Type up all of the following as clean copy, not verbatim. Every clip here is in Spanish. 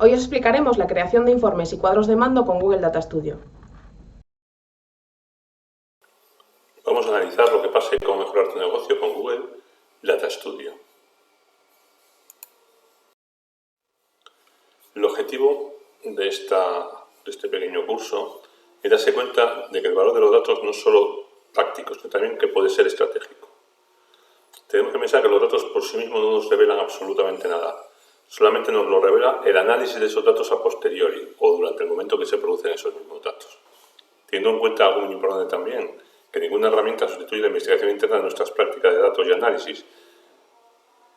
Hoy os explicaremos la creación de informes y cuadros de mando con Google Data Studio. Vamos a analizar lo que pasa y cómo mejorar tu negocio con Google Data Studio. El objetivo de este pequeño curso es darse cuenta de que el valor de los datos no es solo práctico, sino también que puede ser estratégico. Tenemos que pensar que los datos por sí mismos no nos revelan absolutamente nada. Solamente nos lo revela el análisis de esos datos a posteriori o durante el momento que se producen esos mismos datos. Teniendo en cuenta algo muy importante también, que ninguna herramienta sustituye la investigación interna de nuestras prácticas de datos y análisis.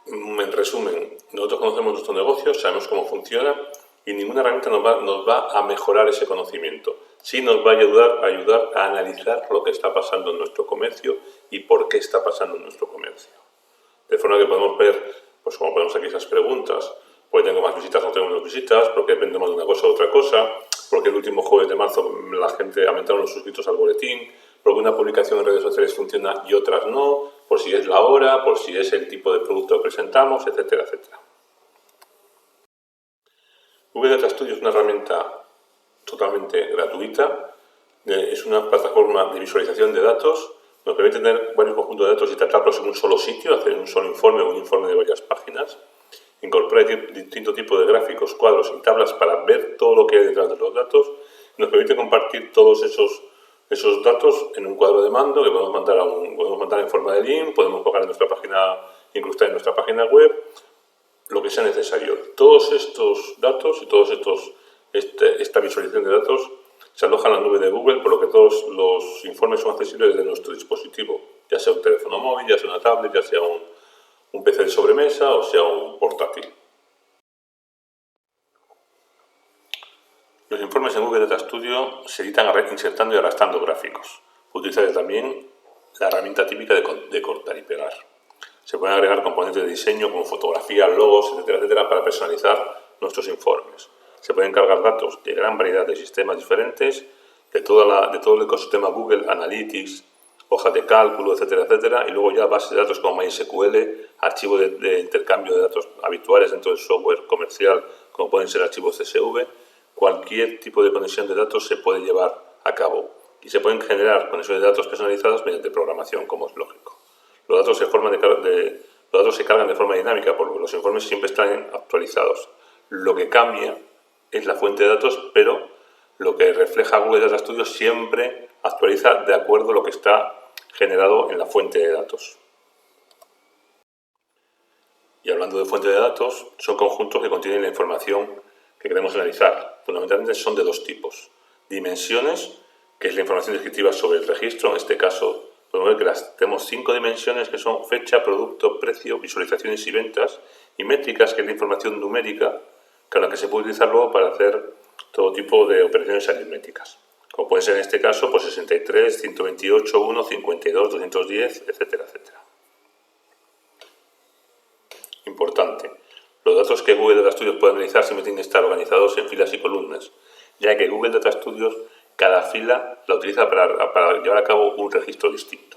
En resumen, nosotros conocemos nuestro negocio, sabemos cómo funciona y ninguna herramienta nos va a mejorar ese conocimiento. Sí nos va a ayudar a analizar lo que está pasando en nuestro comercio y por qué está pasando en nuestro comercio. De forma que podemos ver, pues como ponemos aquí esas preguntas, ¿por qué tengo más visitas o no tengo menos visitas? ¿Por qué depende más de una cosa o otra cosa? ¿Por qué el último jueves de marzo la gente aumentaron los suscritos al boletín? ¿Por qué una publicación en redes sociales funciona y otras no? ¿Por si es la hora? ¿Por si es el tipo de producto que presentamos? Etcétera, etcétera. Google Data Studio es una herramienta totalmente gratuita. Es una plataforma de visualización de datos. Nos permite tener varios conjuntos de datos y tratarlos en un solo sitio, hacer un solo informe o un informe de varias páginas. Incorpora distintos tipos de gráficos, cuadros y tablas para ver todo lo que hay detrás de los datos. Nos permite compartir todos esos datos en un cuadro de mando que podemos mandar en forma de link, podemos colocar en nuestra página, incrustar en nuestra página web, lo que sea necesario. Todos estos datos y esta visualización de datos se aloja en la nube de Google, por lo que todos los informes son accesibles desde nuestro dispositivo, ya sea un teléfono móvil, ya sea una tablet, ya sea un PC de sobremesa o sea un portátil. Los informes en Google Data Studio se editan insertando y arrastrando gráficos. Puede utilizar también la herramienta típica de cortar y pegar. Se pueden agregar componentes de diseño como fotografías, logos, etcétera, etcétera, para personalizar nuestros informes. Se pueden cargar datos de gran variedad de sistemas diferentes, de todo el ecosistema Google, Analytics, hojas de cálculo, etcétera, etcétera, y luego ya bases de datos como MySQL, archivos de intercambio de datos habituales dentro del software comercial, como pueden ser archivos CSV. Cualquier tipo de conexión de datos se puede llevar a cabo y se pueden generar conexiones de datos personalizadas mediante programación, como es lógico. Los datos se cargan de forma dinámica, porque los informes siempre están actualizados. Lo que cambia es la fuente de datos, pero lo que refleja Google Data Studio siempre actualiza de acuerdo a lo que está generado en la fuente de datos. Y hablando de fuente de datos, son conjuntos que contienen la información que queremos analizar. Fundamentalmente son de dos tipos. Dimensiones, que es la información descriptiva sobre el registro. En este caso, podemos ver que tenemos 5 dimensiones que son fecha, producto, precio, visualizaciones y ventas. Y métricas, que es la información numérica, con la que se puede utilizar luego para hacer todo tipo de operaciones aritméticas. Como puede ser en este caso, pues 63, 128, 1, 52, 210, etcétera, etcétera. Importante. Los datos que Google Data Studio puede analizar siempre tienen que estar organizados en filas y columnas, ya que Google Data Studio cada fila la utiliza para llevar a cabo un registro distinto.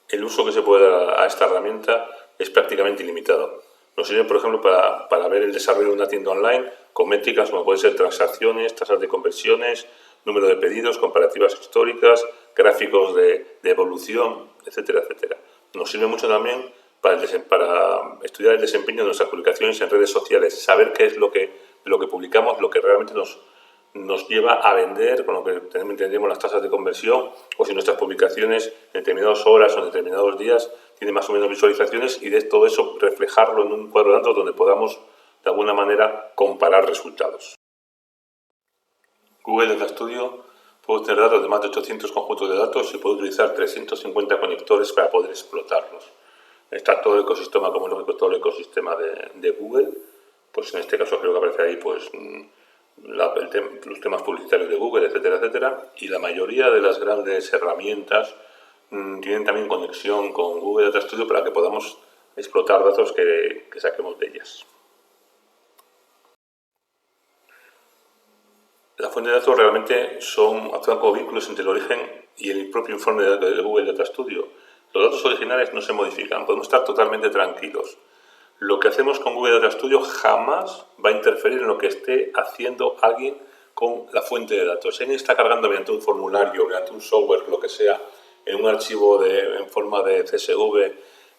El uso que se puede dar a esta herramienta es prácticamente ilimitado. Nos sirve, por ejemplo, para ver el desarrollo de una tienda online con métricas como pueden ser transacciones, tasas de conversiones, número de pedidos, comparativas históricas, gráficos de evolución, etcétera, etcétera. Nos sirve mucho también para estudiar el desempeño de nuestras publicaciones en redes sociales, saber qué es lo que publicamos, lo que realmente nos lleva a vender, con lo que entendemos las tasas de conversión, o si nuestras publicaciones en determinadas horas o en determinados días tienen más o menos visualizaciones, y de todo eso reflejarlo en un cuadro de datos donde podamos de alguna manera comparar resultados. Google Data Studio puede obtener datos de más de 800 conjuntos de datos y puede utilizar 350 conectores para poder explotarlos. Está todo el ecosistema, como es lógico, todo el ecosistema de Google. Pues en este caso creo que aparece ahí pues los temas publicitarios de Google, etcétera, etcétera. Y la mayoría de las grandes herramientas tienen también conexión con Google Data Studio para que podamos explotar datos que saquemos de ellas. La fuente de datos realmente actúan como vínculos entre el origen y el propio informe de Google Data Studio. Los datos originales no se modifican, podemos estar totalmente tranquilos. Lo que hacemos con Google Data Studio jamás va a interferir en lo que esté haciendo alguien con la fuente de datos. Si alguien está cargando mediante un formulario, mediante un software, lo que sea, en un archivo en forma de CSV,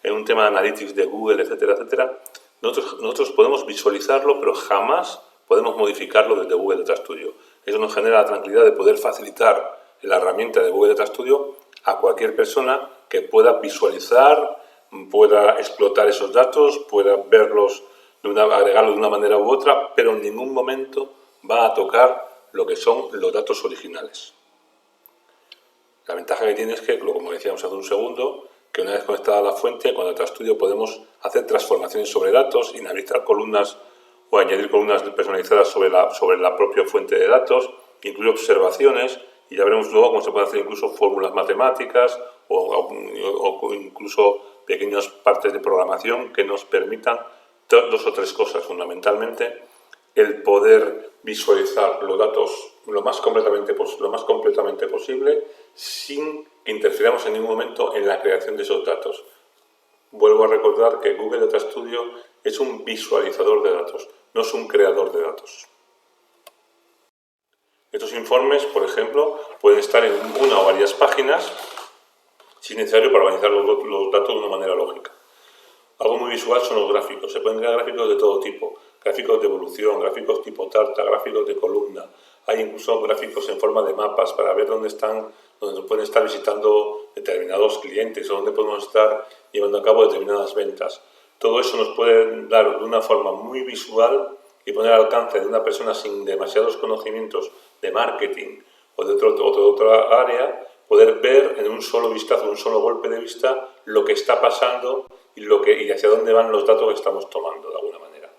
en un tema de analytics de Google, etcétera, etcétera, nosotros podemos visualizarlo, pero jamás podemos modificarlo desde Google Data Studio. Eso nos genera la tranquilidad de poder facilitar la herramienta de Google Data Studio a cualquier persona que pueda visualizar, pueda explotar esos datos, pueda verlos, agregarlos de una manera u otra, pero en ningún momento va a tocar lo que son los datos originales. La ventaja que tiene es que, como decíamos hace un segundo, que una vez conectada a la fuente, con Data Studio podemos hacer transformaciones sobre datos, inhabilitar columnas o añadir columnas personalizadas sobre la propia fuente de datos, incluir observaciones, y ya veremos luego cómo se pueden hacer incluso fórmulas matemáticas o incluso pequeñas partes de programación que nos permitan dos o tres cosas, fundamentalmente el poder visualizar los datos lo más completamente posible sin que interfiramos en ningún momento en la creación de esos datos. Vuelvo a recordar que Google Data Studio es un visualizador de datos, no es un creador de datos. Estos informes, por ejemplo, pueden estar en una o varias páginas si es necesario para organizar los datos de una manera lógica. Algo muy visual son los gráficos. Se pueden crear gráficos de todo tipo. Gráficos de evolución, gráficos tipo tarta, gráficos de columna. Hay incluso gráficos en forma de mapas para ver dónde pueden estar visitando determinados clientes o dónde podemos estar llevando a cabo determinadas ventas. Todo eso nos puede dar de una forma muy visual y poner al alcance de una persona sin demasiados conocimientos de marketing o de otra área, poder ver en un solo vistazo, un solo golpe de vista, lo que está pasando y hacia dónde van los datos que estamos tomando de alguna manera.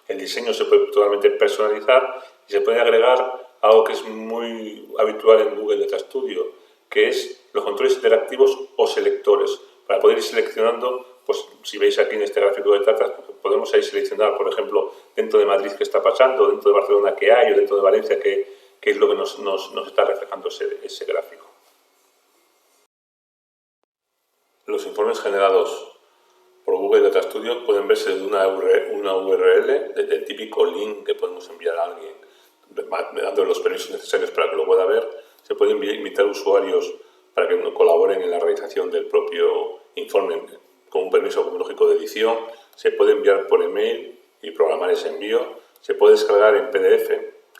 El diseño se puede totalmente personalizar y se puede agregar algo que es muy habitual en Google Data Studio, que es los controles interactivos o selectores. Para poder ir seleccionando, pues si veis aquí en este gráfico de tartas, podemos ahí seleccionar, por ejemplo, dentro de Madrid qué está pasando, dentro de Barcelona qué hay, o dentro de Valencia qué es lo que nos está reflejando ese gráfico. Los informes generados por Google Data Studio pueden verse de una URL, desde el típico link que podemos enviar a alguien, dando los permisos necesarios para que lo pueda ver. Se pueden invitar usuarios para que colaboren en la realización del propio informe con un permiso lógico de edición. Se puede enviar por email y programar ese envío. Se puede descargar en PDF,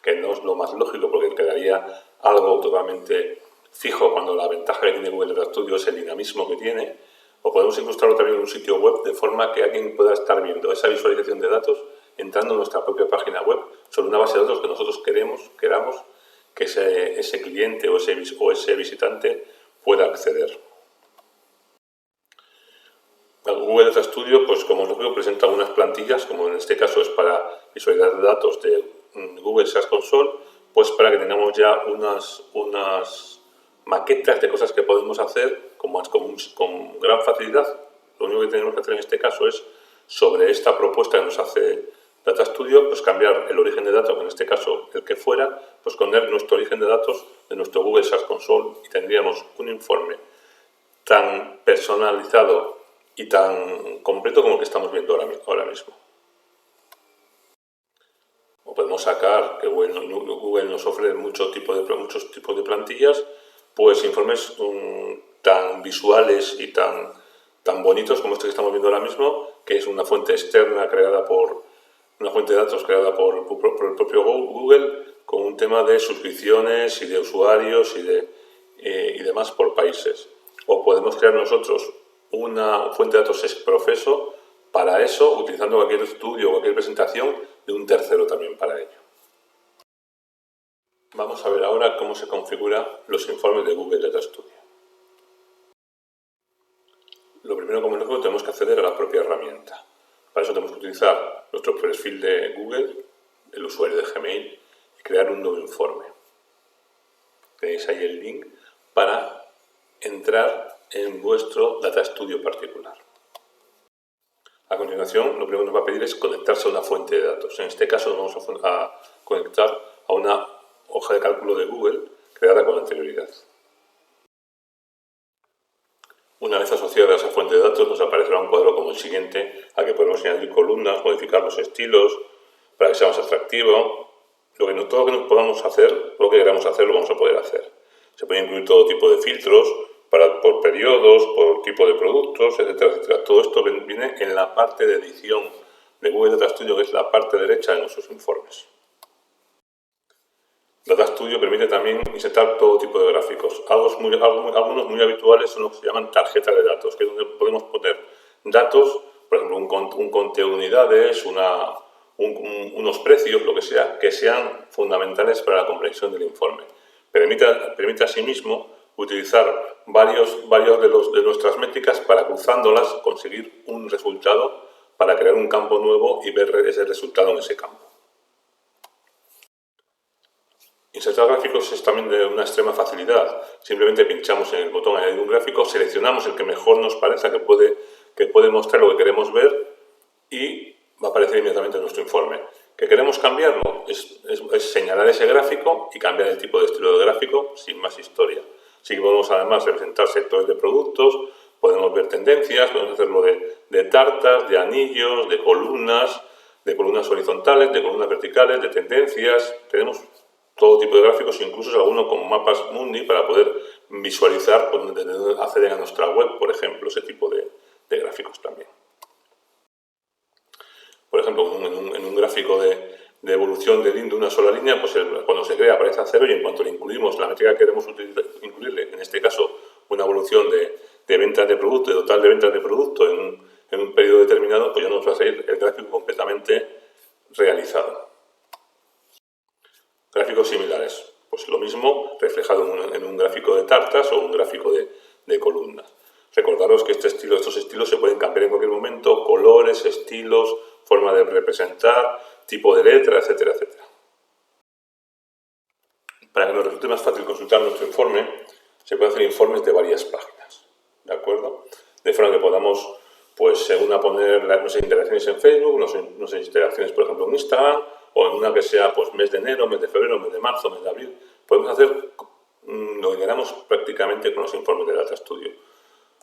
que no es lo más lógico porque quedaría algo totalmente fijo cuando la ventaja que tiene Google Data Studio es el dinamismo que tiene. O podemos incrustarlo también en un sitio web de forma que alguien pueda estar viendo esa visualización de datos entrando en nuestra propia página web sobre una base de datos que nosotros queramos que ese cliente o ese visitante pueda acceder. Google Data Studio, pues como os digo, presenta unas plantillas, como en este caso es para visualizar datos de Google Search Console, pues para que tengamos ya unas maquetas de cosas que podemos hacer con gran facilidad. Lo único que tenemos que hacer en este caso es, sobre esta propuesta que nos hace Data Studio, pues cambiar el origen de datos, que en este caso el que fuera, pues poner nuestro origen de datos de nuestro Google Search Console y tendríamos un informe tan personalizado y tan completo como el que estamos viendo ahora mismo. O podemos sacar, que Google nos ofrece muchos tipos de plantillas, pues informes tan visuales y tan bonitos como este que estamos viendo ahora mismo, que es una fuente externa una fuente de datos creada por el propio Google, con un tema de suscripciones y de usuarios y demás por países. O podemos crear nosotros una fuente de datos ex profeso para eso, utilizando cualquier estudio o cualquier presentación de un tercero también para ello. Vamos a ver ahora cómo se configuran los informes de Google Data Studio. Lo primero, como lógico, tenemos que acceder a la propia herramienta. Para eso tenemos que utilizar nuestro perfil de Google, el usuario de Gmail, y crear un nuevo informe. Tenéis ahí el link para entrar en vuestro Data Studio particular. A continuación, lo primero que nos va a pedir es conectarse a una fuente de datos. En este caso, nos vamos a conectar a una hoja de cálculo de Google creada con anterioridad. Una vez asociada a esa fuente de datos nos aparecerá un cuadro como el siguiente, al que podemos añadir columnas, modificar los estilos para que sea más atractivo. Todo lo que nos podamos hacer, lo que queramos hacer, lo vamos a poder hacer. Se puede incluir todo tipo de filtros por periodos, por tipo de productos, etcétera, etcétera. Todo esto viene en la parte de edición de Google Data Studio, que es la parte derecha de nuestros informes. Data Studio permite también insertar todo tipo de gráficos. Algunos muy habituales son lo que se llaman tarjetas de datos, que es donde podemos poner datos, por ejemplo, un conteo de unidades, unos precios, lo que sean fundamentales para la comprensión del informe. Permite asimismo utilizar varios de nuestras métricas para, cruzándolas, conseguir un resultado para crear un campo nuevo y ver ese resultado en ese campo. Insertar gráficos es también de una extrema facilidad. Simplemente pinchamos en el botón añadir un gráfico, seleccionamos el que mejor nos parezca que puede mostrar lo que queremos ver y va a aparecer inmediatamente en nuestro informe. ¿Que queremos cambiarlo? Es señalar ese gráfico y cambiar el tipo de estilo de gráfico sin más historia. Sí que podemos además representar sectores de productos, podemos ver tendencias, podemos hacerlo de tartas, de anillos, de columnas horizontales, de columnas verticales, de tendencias. Tenemos todo tipo de gráficos, incluso algunos con mapas mundi para poder visualizar por donde acceden a nuestra web, por ejemplo, ese tipo de gráficos también. Por ejemplo, en un gráfico de evolución de una sola línea, pues cuando se crea aparece a 0 y en cuanto le incluimos la métrica que queremos incluirle, en este caso una evolución de ventas de producto, de total de ventas de producto en un periodo determinado, pues ya nos va a salir el gráfico completamente realizado. Gráficos similares, pues lo mismo reflejado en un gráfico de tartas o un gráfico de columnas. Recordaros que estos estilos se pueden cambiar en cualquier momento, colores, estilos, forma de representar, tipo de letra, etcétera, etcétera. Para que nos resulte más fácil consultar nuestro informe, se pueden hacer informes de varias páginas, ¿de acuerdo? De forma que podamos, pues según poner nuestras interacciones en Facebook, nuestras interacciones, por ejemplo, en Instagram, o en una que sea pues mes de enero, mes de febrero, mes de marzo, mes de abril, podemos hacer lo que queramos prácticamente con los informes de Data Studio.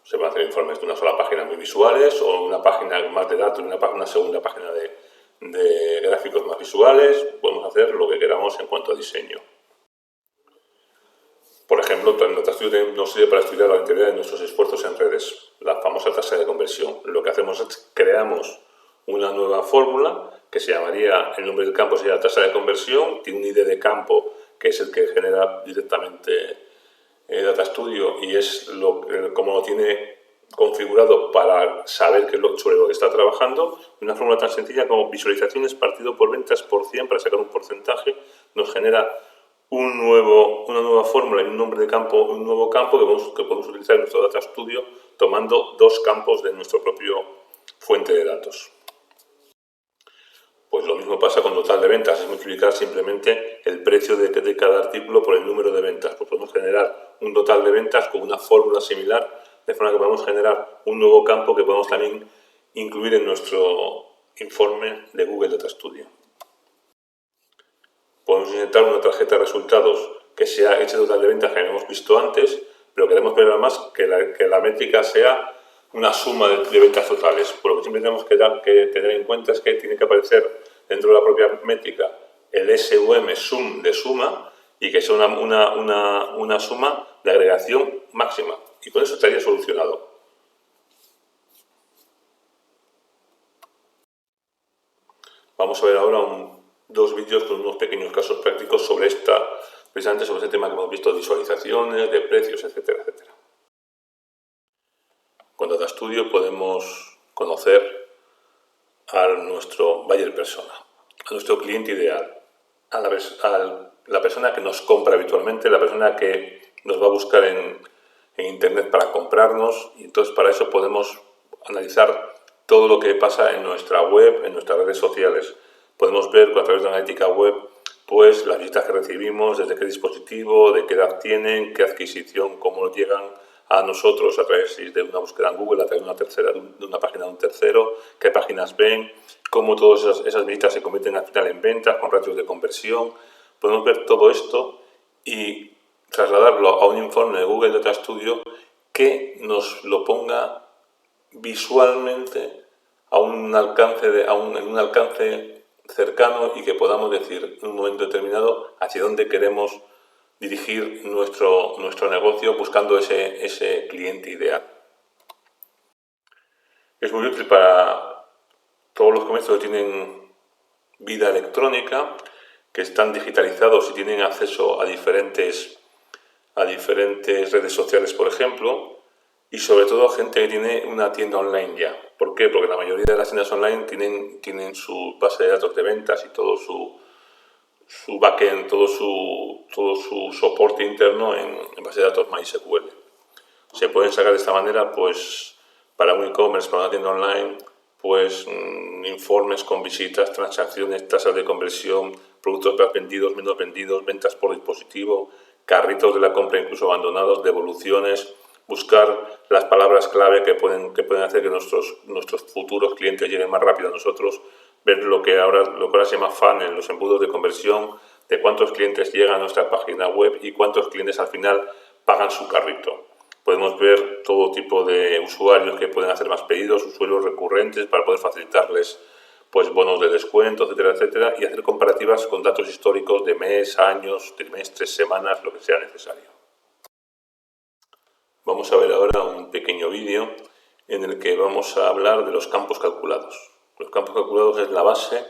Se pueden hacer informes de una sola página muy visuales, o una página más de datos y una segunda página de gráficos más visuales. Podemos hacer lo que queramos en cuanto a diseño. Por ejemplo, Data Studio nos sirve para estudiar la integridad de nuestros esfuerzos en redes, la famosa tasa de conversión. Lo que hacemos es creamos una nueva fórmula que se llamaría, el nombre del campo sería tasa de conversión, tiene un ID de campo que es el que genera directamente Data Studio y es como lo tiene configurado para saber sobre lo que está trabajando. Una fórmula tan sencilla como visualizaciones partido por ventas por 100 para sacar un porcentaje nos genera una nueva fórmula y un nombre de campo, un nuevo campo que podemos utilizar en nuestro Data Studio tomando dos campos de nuestro propio fuente de datos. Pues lo mismo pasa con total de ventas, es multiplicar simplemente el precio de cada artículo por el número de ventas. Pues podemos generar un total de ventas con una fórmula similar, de forma que podemos generar un nuevo campo que podemos también incluir en nuestro informe de Google Data Studio. Podemos insertar una tarjeta de resultados que sea ese total de ventas que habíamos visto antes, pero queremos ver además que la métrica sea una suma de ventas totales. Por lo que siempre tenemos que tener en cuenta es que tiene que aparecer dentro de la propia métrica el SUM, sum de suma, y que sea una suma de agregación máxima. Y con eso estaría solucionado. Vamos a ver ahora dos vídeos con unos pequeños casos prácticos precisamente sobre este tema que hemos visto, de visualizaciones, de precios, etcétera, etcétera. Con Data Studio podemos conocer a nuestro buyer persona, a nuestro cliente ideal, a la persona que nos compra habitualmente, la persona que nos va a buscar en Internet para comprarnos, y entonces para eso podemos analizar todo lo que pasa en nuestra web, en nuestras redes sociales. Podemos ver a través de la analítica web pues las visitas que recibimos, desde qué dispositivo, de qué edad tienen, qué adquisición, cómo llegan a nosotros a través de una búsqueda en Google, a través de una página de un tercero, qué páginas ven, cómo todas esas visitas se convierten al final en ventas, con ratios de conversión. Podemos ver todo esto y trasladarlo a un informe de Google Data Studio que nos lo ponga visualmente en un alcance cercano y que podamos decir en un momento determinado hacia dónde queremos dirigir nuestro negocio buscando ese cliente ideal. Es muy útil para todos los comercios que tienen vida electrónica, que están digitalizados y tienen acceso a diferentes redes sociales, por ejemplo, y sobre todo gente que tiene una tienda online ya. ¿Por qué? Porque la mayoría de las tiendas online tienen su base de datos de ventas y todo su backend, todo su soporte interno en base de datos MySQL. Se pueden sacar de esta manera, pues, para un e-commerce, para una tienda online, pues informes con visitas, transacciones, tasas de conversión, productos más vendidos, menos vendidos, ventas por dispositivo, carritos de la compra incluso abandonados, devoluciones, buscar las palabras clave que pueden hacer que nuestros futuros clientes lleguen más rápido a nosotros, ver lo que ahora se llama funnel, los embudos de conversión, de cuántos clientes llegan a nuestra página web y cuántos clientes al final pagan su carrito. Podemos ver todo tipo de usuarios que pueden hacer más pedidos, usuarios recurrentes para poder facilitarles pues bonos de descuento, etcétera, etcétera, y hacer comparativas con datos históricos de mes, años, trimestres, semanas, lo que sea necesario. Vamos a ver ahora un pequeño vídeo en el que vamos a hablar de los campos calculados. Los campos calculados es la base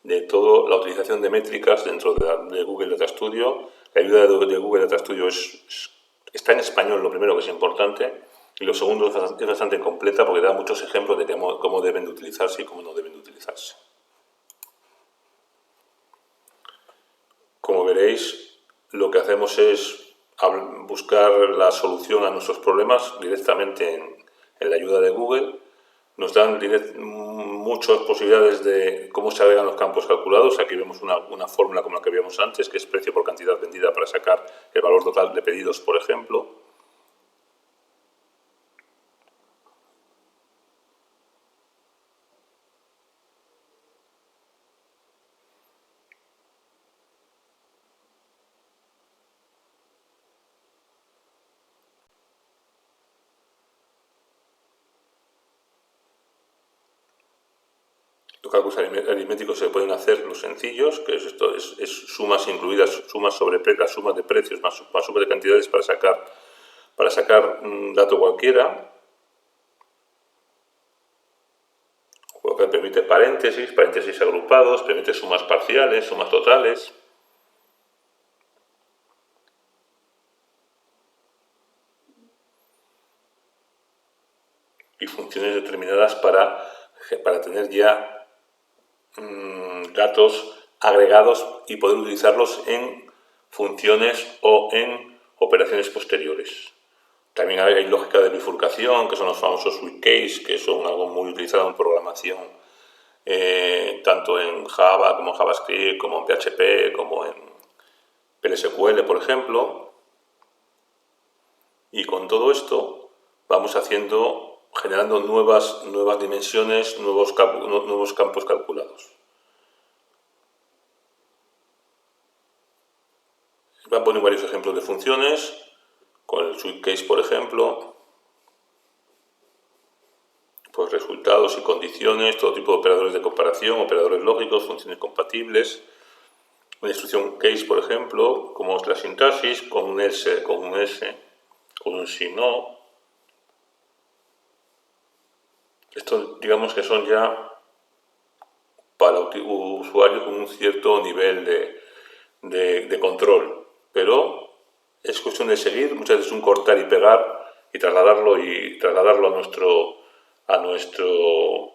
de toda la utilización de métricas dentro de Google Data Studio. La ayuda de Google Data Studio está en español, lo primero, que es importante, y lo segundo es bastante completa porque da muchos ejemplos de cómo deben de utilizarse y cómo no deben de utilizarse. Como veréis, lo que hacemos es buscar la solución a nuestros problemas directamente en la ayuda de Google. Nos dan muchas posibilidades de cómo se agregan los campos calculados. Aquí vemos una fórmula como la que vimos antes, que es precio por cantidad vendida para sacar el valor total de pedidos, por ejemplo. Los cálculos aritméticos se pueden hacer los sencillos, que es sumas incluidas, sumas sobre las sumas de precios más sumas de cantidades para sacar un dato cualquiera. Lo que permite paréntesis agrupados, permite sumas parciales, sumas totales. Y funciones determinadas para tener ya datos agregados y poder utilizarlos en funciones o en operaciones posteriores. También hay lógica de bifurcación, que son los famosos switch case, que son algo muy utilizado en programación, tanto en Java como en JavaScript, como en PHP, como en PLSQL, por ejemplo. Y con todo esto vamos generando nuevas dimensiones, nuevos campos calculados. Voy a poner varios ejemplos de funciones, con el switch case, por ejemplo, pues resultados y condiciones, todo tipo de operadores de comparación, operadores lógicos, funciones compatibles. Una instrucción case, por ejemplo, como es la sintaxis, con un else, con un si no. Esto, digamos que son ya para usuarios con un cierto nivel de control, pero es cuestión de seguir, muchas veces un cortar y pegar y trasladarlo a nuestro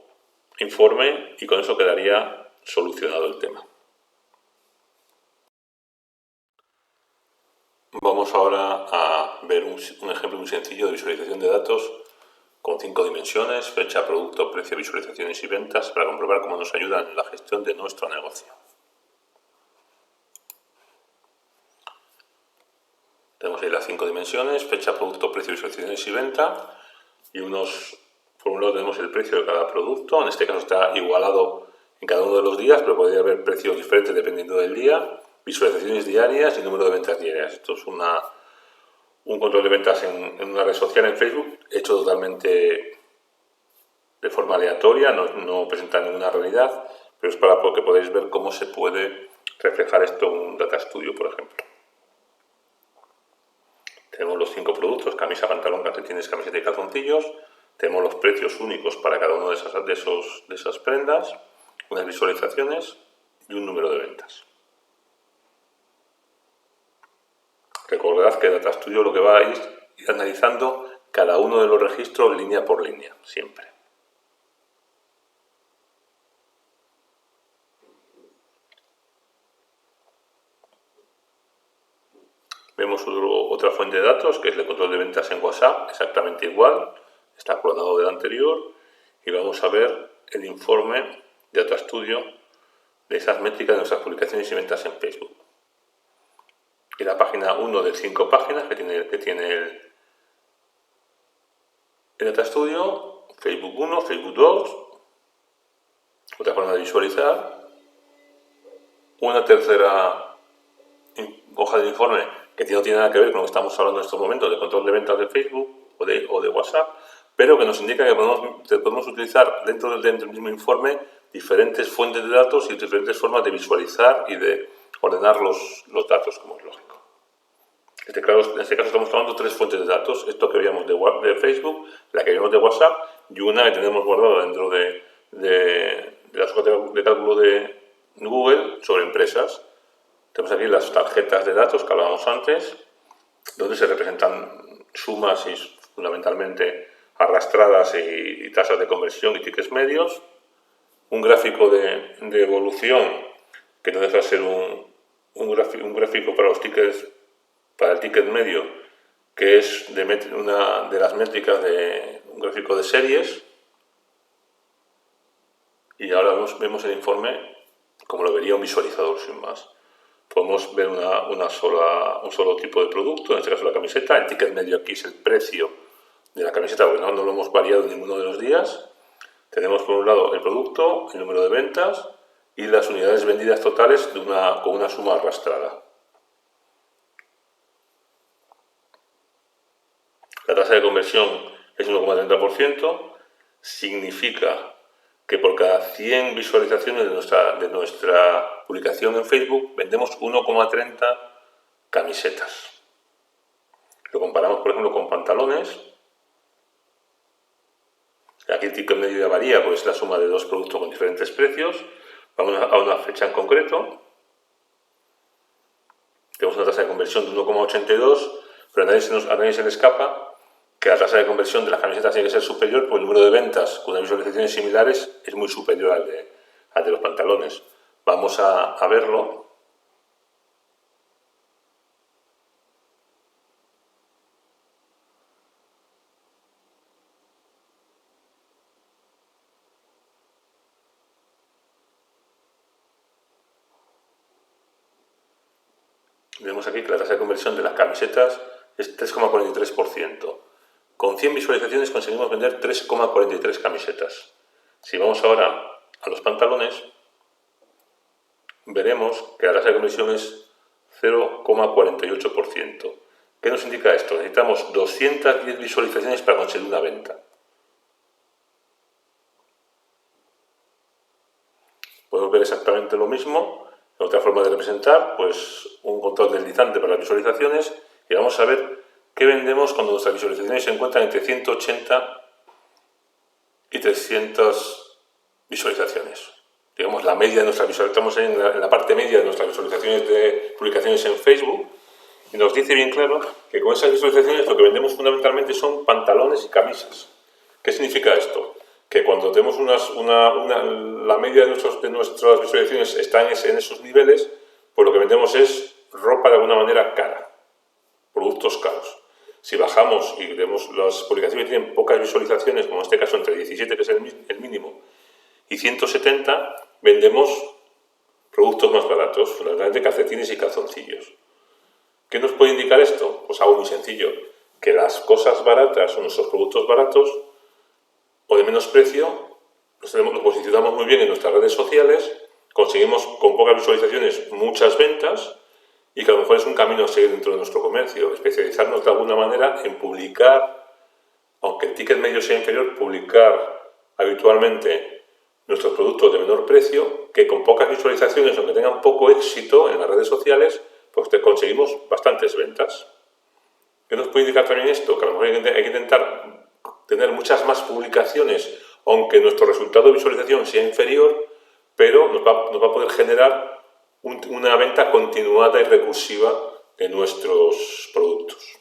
informe, y con eso quedaría solucionado el tema. Vamos ahora a ver un ejemplo muy sencillo de visualización de datos con 5 dimensiones: fecha, producto, precio, visualizaciones y ventas, para comprobar cómo nos ayudan en la gestión de nuestro negocio. Tenemos ahí las 5 dimensiones: fecha, producto, precio, visualizaciones y venta, y por un lado tenemos el precio de cada producto. En este caso está igualado en cada uno de los días, pero podría haber precios diferentes dependiendo del día. Visualizaciones diarias y número de ventas diarias. Esto es un control de ventas en una red social, en Facebook, hecho totalmente de forma aleatoria, no presenta ninguna realidad, pero es para que podáis ver cómo se puede reflejar esto en un Data Studio, por ejemplo. Tenemos los 5 productos: camisa, pantalón, calcetines, camiseta y calzoncillos. Tenemos los precios únicos para cada uno de esas prendas, unas visualizaciones y un número de ventas. Recordad que Data Studio lo que va a ir analizando cada uno de los registros línea por línea, siempre. Vemos otra fuente de datos, que es el control de ventas en WhatsApp, exactamente igual, está clonado del anterior, y vamos a ver el informe de Data Studio de esas métricas de nuestras publicaciones y ventas en Facebook. Y la página 1 de 5 páginas que tiene el Data Studio, Facebook 1, Facebook 2, otra forma de visualizar, una tercera hoja de informe que no tiene nada que ver con lo que estamos hablando en estos momentos de control de ventas de Facebook o de WhatsApp, pero que nos indica que podemos utilizar dentro del mismo informe diferentes fuentes de datos y diferentes formas de visualizar y de ordenar los datos, como es lógico. En este caso estamos tomando 3 fuentes de datos: esto que veíamos de Facebook, la que veíamos de WhatsApp y una que tenemos guardada dentro de la hoja de cálculo de Google sobre empresas. Tenemos aquí las tarjetas de datos que hablábamos antes, donde se representan sumas y fundamentalmente arrastradas y tasas de conversión y tickets medios. Un gráfico de evolución que no deja de ser un gráfico para los tickets, para el ticket medio, que es una de las métricas de un gráfico de series. Y ahora vemos el informe como lo vería un visualizador sin más. Podemos ver un solo tipo de producto, en este caso la camiseta. El ticket medio aquí es el precio de la camiseta, porque no lo hemos variado ninguno de los días. Tenemos por un lado el producto, el número de ventas y las unidades vendidas totales con una suma arrastrada. La tasa de conversión es 1,30%, significa que por cada 100 visualizaciones de nuestra publicación en Facebook vendemos 1,30 camisetas. Lo comparamos, por ejemplo, con pantalones. Aquí el ticket medio ya varía, porque es la suma de 2 productos con diferentes precios. Vamos a una fecha en concreto. Tenemos una tasa de conversión de 1,82, pero a nadie se le escapa que la tasa de conversión de las camisetas tiene que ser superior, porque el número de ventas con unas visualizaciones similares es muy superior al de los pantalones. Vamos a verlo. Vemos aquí que la tasa de conversión de las camisetas es 3,43%. Con 100 visualizaciones conseguimos vender 3,43 camisetas. Si vamos ahora a los pantalones, veremos que la tasa de conversión es 0,48%. ¿Qué nos indica esto? Necesitamos 210 visualizaciones para conseguir una venta. Podemos ver exactamente lo mismo. Otra forma de representar, pues un control deslizante para las visualizaciones, y vamos a ver qué vendemos cuando nuestras visualizaciones se encuentran entre 180 y 300 visualizaciones. Digamos, la media de nuestras visualizaciones, estamos en la parte media de nuestras visualizaciones de publicaciones en Facebook, y nos dice bien claro que con esas visualizaciones lo que vendemos fundamentalmente son pantalones y camisas. ¿Qué significa esto? Que cuando tenemos la media de nuestras visualizaciones está en esos niveles, pues lo que vendemos es ropa de alguna manera cara, productos caros. Si bajamos y vemos las publicaciones que tienen pocas visualizaciones, como en este caso entre 17, que es el mínimo, y 170, vendemos productos más baratos, fundamentalmente calcetines y calzoncillos. ¿Qué nos puede indicar esto? Pues algo muy sencillo, que las cosas baratas o nuestros productos baratos o de menos precio los posicionamos muy bien en nuestras redes sociales, conseguimos con pocas visualizaciones muchas ventas, y que a lo mejor es un camino a seguir dentro de nuestro comercio, especializarnos de alguna manera en publicar, aunque el ticket medio sea inferior, publicar habitualmente nuestros productos de menor precio, que con pocas visualizaciones, aunque tengan poco éxito en las redes sociales, pues conseguimos bastantes ventas. ¿Qué nos puede indicar también esto? Que a lo mejor hay que intentar tener muchas más publicaciones, aunque nuestro resultado de visualización sea inferior, pero nos va a poder generar una venta continuada y recursiva de nuestros productos.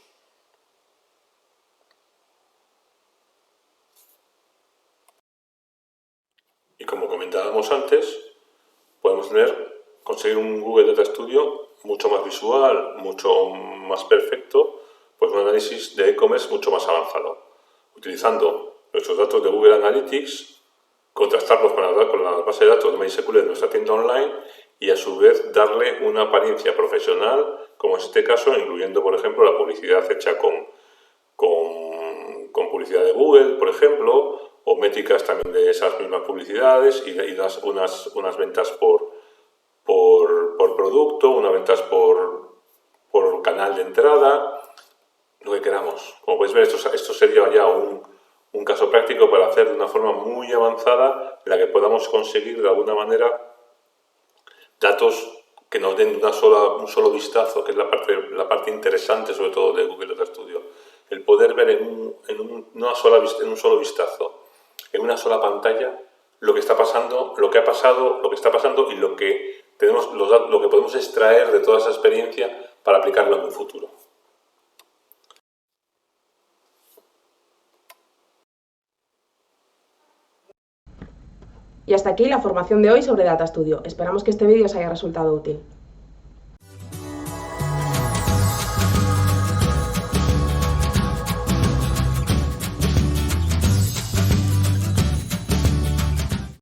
Y como comentábamos antes, podemos conseguir un Google Data Studio mucho más visual, mucho más perfecto, pues un análisis de e-commerce mucho más avanzado, utilizando nuestros datos de Google Analytics, contrastarlos con la base de datos de MySQL de nuestra tienda online y a su vez darle una apariencia profesional, como en este caso, incluyendo por ejemplo la publicidad hecha con publicidad de Google, por ejemplo, o métricas también de esas mismas publicidades y unas ventas por producto, unas ventas por canal de entrada, lo que queramos. Como podéis ver, esto sería ya un caso práctico para hacer de una forma muy avanzada en la que podamos conseguir de alguna manera datos que nos den un solo vistazo, que es la parte interesante sobre todo de Google Data Studio. El poder ver en un solo vistazo, en una sola pantalla, lo que está pasando, lo que ha pasado, lo que está pasando y lo que podemos extraer de toda esa experiencia para aplicarlo en un futuro. Y hasta aquí la formación de hoy sobre Data Studio. Esperamos que este vídeo os haya resultado útil.